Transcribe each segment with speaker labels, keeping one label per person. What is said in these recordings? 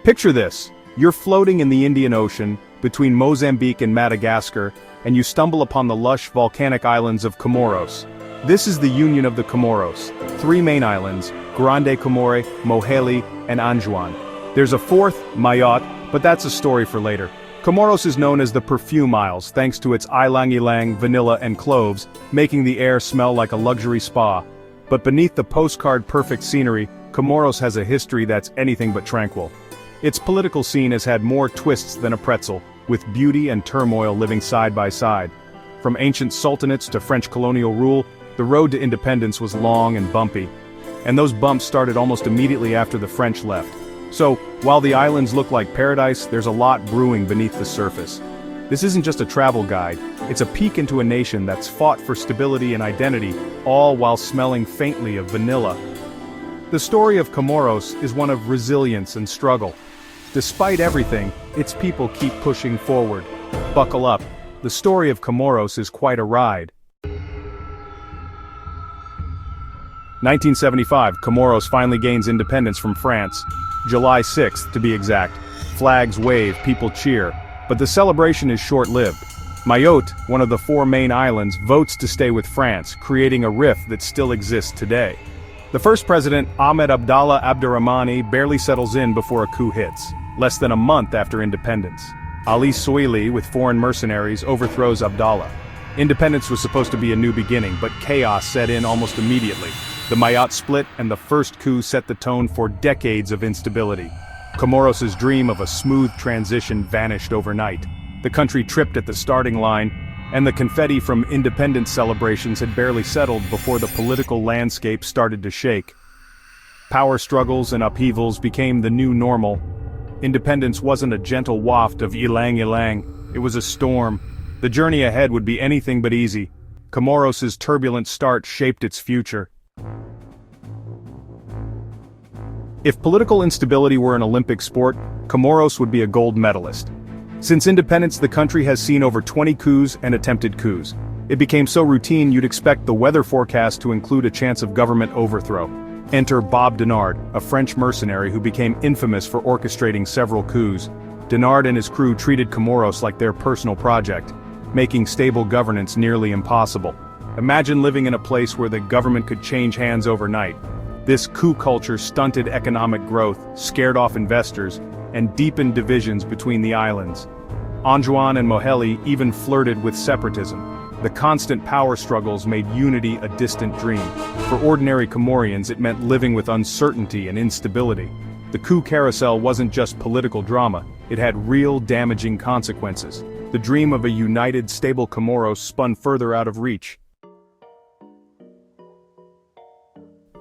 Speaker 1: Picture this. You're floating in the Indian Ocean, between Mozambique and Madagascar, and you stumble upon the lush volcanic islands of Comoros. This is the union of the Comoros. 3 main islands, Grande Comore, Moheli, and Anjouan. There's a fourth, Mayotte, but that's a story for later. Comoros is known as the Perfume Isles thanks to its ylang-ylang, vanilla and cloves, making the air smell like a luxury spa. But beneath the postcard-perfect scenery, Comoros has a history that's anything but tranquil. Its political scene has had more twists than a pretzel, with beauty and turmoil living side by side. From ancient sultanates to French colonial rule, the road to independence was long and bumpy. And those bumps started almost immediately after the French left. So, while the islands look like paradise, there's a lot brewing beneath the surface. This isn't just a travel guide, it's a peek into a nation that's fought for stability and identity, all while smelling faintly of vanilla. The story of Comoros is one of resilience and struggle. Despite everything, its people keep pushing forward. Buckle up, the story of Comoros is quite a ride. 1975, Comoros finally gains independence from France. July 6th, to be exact. Flags wave, people cheer. But the celebration is short-lived. Mayotte, one of the 4 main islands, votes to stay with France, creating a rift that still exists today. The first president, Ahmed Abdallah Abdurrahmani, barely settles in before a coup hits, less than a month after independence. Ali Souili, with foreign mercenaries, overthrows Abdallah. Independence was supposed to be a new beginning, but chaos set in almost immediately. The Mayotte split and the first coup set the tone for decades of instability. Comoros' dream of a smooth transition vanished overnight. The country tripped at the starting line, and the confetti from independence celebrations had barely settled before the political landscape started to shake. Power struggles and upheavals became the new normal. Independence wasn't a gentle waft of ylang-ylang, it was a storm. The journey ahead would be anything but easy. Comoros' turbulent start shaped its future. If political instability were an Olympic sport, Comoros would be a gold medalist. Since independence, the country has seen over 20 coups and attempted coups. It became so routine you'd expect the weather forecast to include a chance of government overthrow. Enter Bob Denard, a French mercenary who became infamous for orchestrating several coups. Denard and his crew treated Comoros like their personal project, making stable governance nearly impossible. Imagine living in a place where the government could change hands overnight. This coup culture stunted economic growth, scared off investors, and deepened divisions between the islands. Anjouan and Moheli even flirted with separatism. The constant power struggles made unity a distant dream. For ordinary Comorians, it meant living with uncertainty and instability. The coup carousel wasn't just political drama, it had real damaging consequences. The dream of a united, stable Comoros spun further out of reach.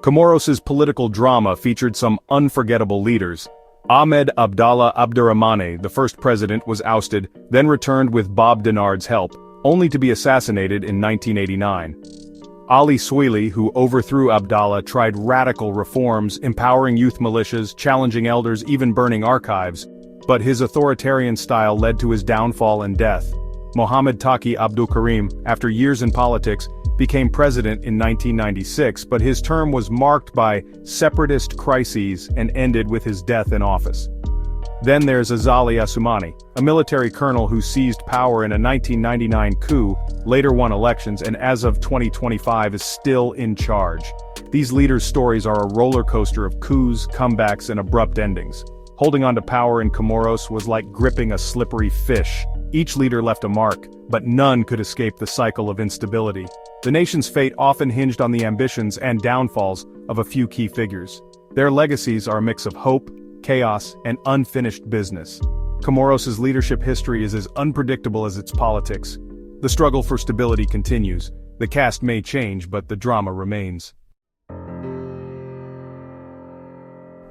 Speaker 1: Comoros' political drama featured some unforgettable leaders. Ahmed Abdallah Abdurrahmani, the first president, was ousted, then returned with Bob Denard's help, only to be assassinated in 1989. Ali Souili, who overthrew Abdallah, tried radical reforms, empowering youth militias, challenging elders, even burning archives, but his authoritarian style led to his downfall and death. Mohammed Taqi Abdul Karim, after years in politics, became president in 1996, but his term was marked by separatist crises and ended with his death in office. Then there's Azali Assoumani, a military colonel who seized power in a 1999 coup, later won elections, and as of 2025 is still in charge. These leaders' stories are a roller coaster of coups, comebacks, and abrupt endings. Holding on to power in Comoros was like gripping a slippery fish. Each leader left a mark, but none could escape the cycle of instability. The nation's fate often hinged on the ambitions and downfalls of a few key figures. Their legacies are a mix of hope, chaos, and unfinished business. Comoros' leadership history is as unpredictable as its politics. The struggle for stability continues. The cast may change, but the drama remains.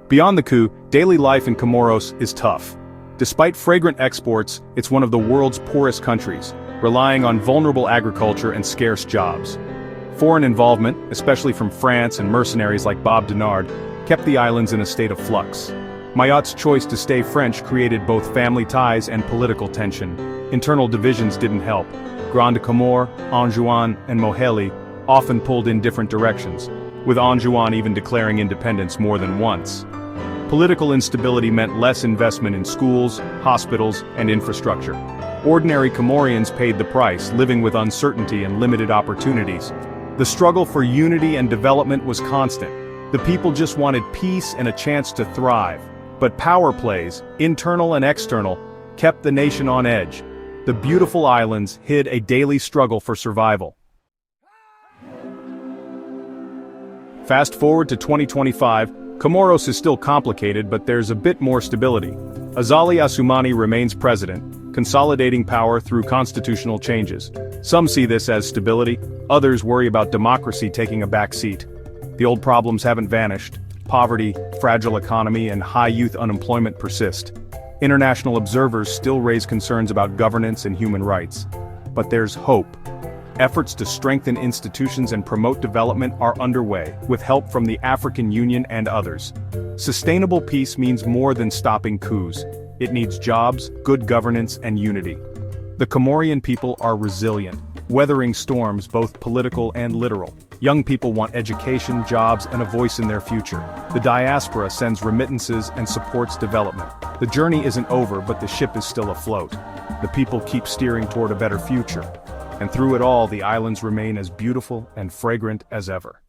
Speaker 1: Beyond the coup, daily life in Comoros is tough. Despite fragrant exports, it's one of the world's poorest countries, relying on vulnerable agriculture and scarce jobs. Foreign involvement, especially from France and mercenaries like Bob Denard, kept the islands in a state of flux. Mayotte's choice to stay French created both family ties and political tension. Internal divisions didn't help. Grande Comore, Anjouan, and Moheli often pulled in different directions, with Anjouan even declaring independence more than once. Political instability meant less investment in schools, hospitals, and infrastructure. Ordinary Comorians paid the price, living with uncertainty and limited opportunities. The struggle for unity and development was constant. The people just wanted peace and a chance to thrive. But power plays, internal and external, kept the nation on edge. The beautiful islands hid a daily struggle for survival. Fast forward to 2025, Comoros is still complicated, but there's a bit more stability. Azali Assoumani remains president, consolidating power through constitutional changes. Some see this as stability, others worry about democracy taking a back seat. The old problems haven't vanished. Poverty, fragile economy, and high youth unemployment persist. International observers still raise concerns about governance and human rights. But there's hope. Efforts to strengthen institutions and promote development are underway, with help from the African Union and others. Sustainable peace means more than stopping coups. It needs jobs, good governance, and unity. The Comorian people are resilient, weathering storms both political and literal. Young people want education, jobs, and a voice in their future. The diaspora sends remittances and supports development. The journey isn't over, but the ship is still afloat. The people keep steering toward a better future. And through it all, the islands remain as beautiful and fragrant as ever.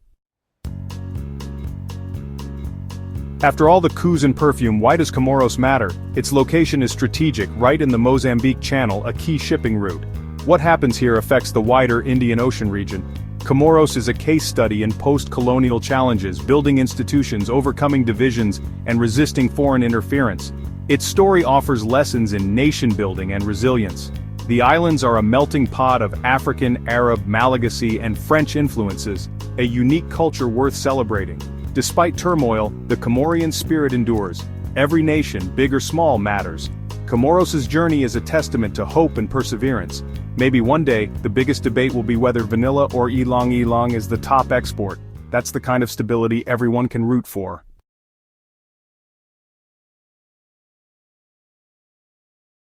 Speaker 1: After all the coups and perfume, why does Comoros matter? Its location is strategic, right in the Mozambique Channel, a key shipping route. What happens here affects the wider Indian Ocean region. Comoros is a case study in post-colonial challenges, building institutions, overcoming divisions, and resisting foreign interference. Its story offers lessons in nation-building and resilience. The islands are a melting pot of African, Arab, Malagasy, and French influences, a unique culture worth celebrating. Despite turmoil, the Comorian spirit endures. Every nation, big or small, matters. Comoros' journey is a testament to hope and perseverance. Maybe one day, the biggest debate will be whether vanilla or ylang ylang is the top export. That's the kind of stability everyone can root for.